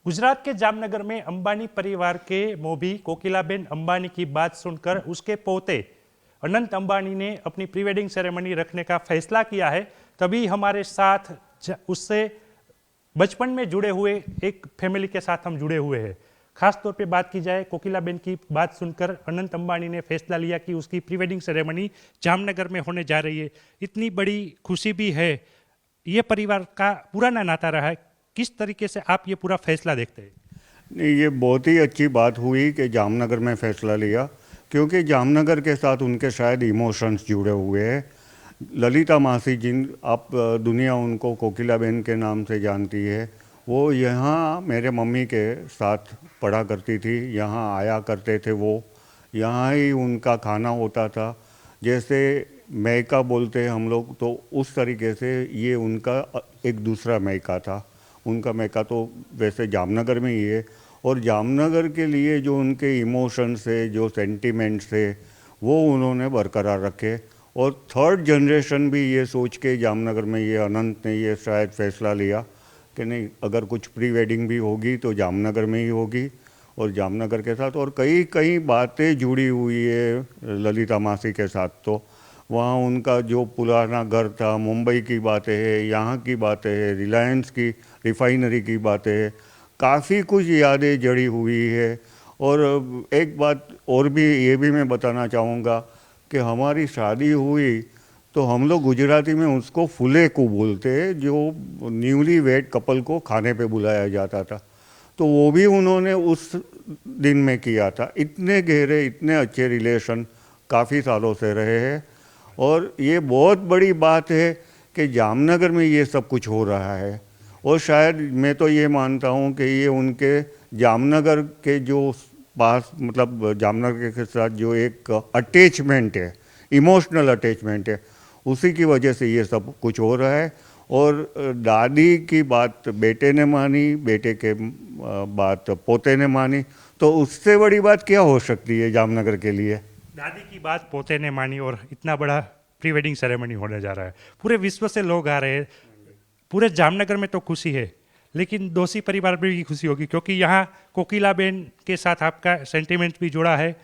गुजरात के जामनगर में अंबानी परिवार के मोभी कोकिलाबेन अंबानी की बात सुनकर उसके पोते अनंत अंबानी ने अपनी प्री वेडिंग सेरेमनी रखने का फैसला किया है। तभी हमारे साथ उससे बचपन में जुड़े हुए एक फैमिली के साथ हम जुड़े हुए हैं। खास तौर पे बात की जाए कोकिलाबेन की बात सुनकर अनंत अंबानी ने फैसला लिया कि उसकी प्री वेडिंग सेरेमनी जामनगर में होने जा रही है। इतनी बड़ी खुशी भी है। ये परिवार का पुराना नाता रहा है। किस तरीके से आप ये पूरा फैसला देखते हैं? नहीं, ये बहुत ही अच्छी बात हुई कि जामनगर में फ़ैसला लिया, क्योंकि जामनगर के साथ उनके शायद इमोशंस जुड़े हुए हैं। ललिता मासी जिन आप दुनिया उनको कोकिलाबेन के नाम से जानती है, वो यहाँ मेरे मम्मी के साथ पढ़ा करती थी, यहाँ आया करते थे। वो यहाँ ही उनका खाना होता था। जैसे मैका बोलते हैं हम लोग, तो उस तरीके से ये उनका एक दूसरा मैका था। उनका मैका तो वैसे जामनगर में ही है, और जामनगर के लिए जो उनके इमोशंस है, जो सेंटिमेंट्स है, वो उन्होंने बरकरार रखे। और थर्ड जनरेशन भी ये सोच के जामनगर में ये अनंत ने ये शायद फैसला लिया कि नहीं, अगर कुछ प्री वेडिंग भी होगी तो जामनगर में ही होगी, और जामनगर के साथ और कई कई बातें जुड़ी हुई है ललिता मासी के साथ। तो वहाँ उनका जो पुराना घर था, मुंबई की बातें हैं, यहाँ की बातें हैं, रिलायंस की रिफाइनरी की बातें हैं, काफ़ी कुछ यादें जड़ी हुई है। और एक बात और भी ये भी मैं बताना चाहूँगा कि हमारी शादी हुई तो हम लोग गुजराती में उसको फुले को बोलते हैं, जो न्यूली वेड कपल को खाने पे बुलाया जाता था। तो वो भी उन्होंने उस दिन में किया था। इतने गहरे, इतने अच्छे रिलेशन काफ़ी सालों से रहे हैं। और ये बहुत बड़ी बात है कि जामनगर में ये सब कुछ हो रहा है। और शायद मैं तो ये मानता हूँ कि ये उनके जामनगर के जो पास, मतलब जामनगर के साथ जो एक अटैचमेंट है, इमोशनल अटैचमेंट है, उसी की वजह से ये सब कुछ हो रहा है। और दादी की बात बेटे ने मानी, बेटे के बात पोते ने मानी, तो उससे बड़ी बात क्या हो सकती है जामनगर के लिए? दादी की बात पोते ने मानी और इतना बड़ा प्री वेडिंग सेरेमनी होने जा रहा है। पूरे विश्व से लोग आ रहे हैं। पूरे जामनगर में तो खुशी है, लेकिन दोषी परिवार में भी खुशी होगी, क्योंकि यहाँ कोकिलाबेन के साथ आपका सेंटिमेंट भी जुड़ा है,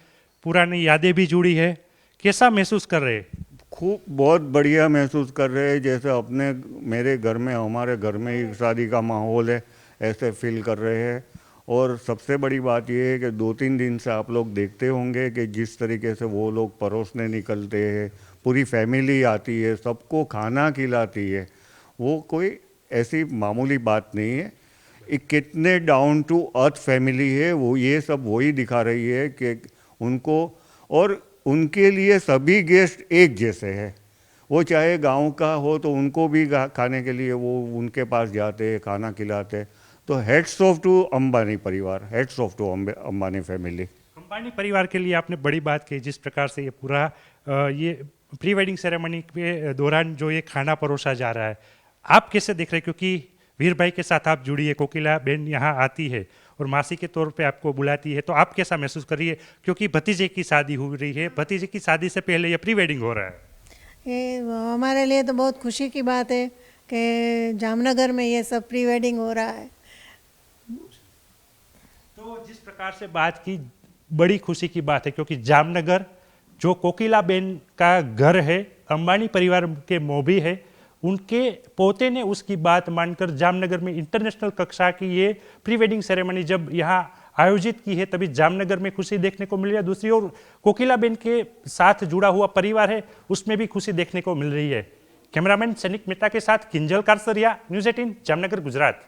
पुरानी यादें भी जुड़ी है। कैसा महसूस कर रहे हैं? खूब, बहुत बढ़िया महसूस कर रहे हैं। जैसे अपने मेरे घर में, हमारे घर में ही शादी का माहौल है, ऐसे फील कर रहे हैं। और सबसे बड़ी बात यह है कि 2-3 दिन से आप लोग देखते होंगे कि जिस तरीके से वो लोग परोसने निकलते हैं, पूरी फैमिली आती है, सबको खाना खिलाती है। वो कोई ऐसी मामूली बात नहीं है। एक कितने डाउन टू अर्थ फैमिली है वो, ये सब वही दिखा रही है कि उनको, और उनके लिए सभी गेस्ट एक जैसे हैं। वो चाहे गांव का हो तो उनको भी खाने के लिए वो उनके पास जाते हैं, खाना खिलाते हैं। तो हेड्स ऑफ टू अंबानी परिवार, heads off to Ambani family. Ambani परिवार के लिए आपने बड़ी बात कही, जिस प्रकार से ये पूरा ये प्री वेडिंग सेरेमनी के दौरान जो ये खाना परोसा जा रहा है, आप कैसे देख रहे हैं? क्योंकि वीर भाई के साथ आप जुड़ी है, कोकिला बेन यहाँ आती है और मासी के तौर पे आपको बुलाती है, तो आप कैसा महसूस कर रही है? क्योंकि भतीजे की शादी हो रही है, भतीजे की शादी से पहले ये प्री वेडिंग हो रहा है। ये हमारे लिए तो बहुत खुशी की बात है कि जामनगर में ये सब प्री वेडिंग हो रहा है। तो जिस प्रकार से बात की, बड़ी खुशी की बात है, क्योंकि जामनगर जो कोकिलाबेन का घर है, अंबानी परिवार के मोभी है, उनके पोते ने उसकी बात मानकर जामनगर में इंटरनेशनल कक्षा की ये प्री वेडिंग सेरेमनी जब यहाँ आयोजित की है, तभी जामनगर में खुशी देखने को मिल रही है। दूसरी ओर कोकिलाबेन के साथ जुड़ा हुआ परिवार है, उसमें भी खुशी देखने को मिल रही है। कैमरामैन सैनिक मेहता के साथ किंजल कारसरिया, न्यूज़ 18 जामनगर, गुजरात।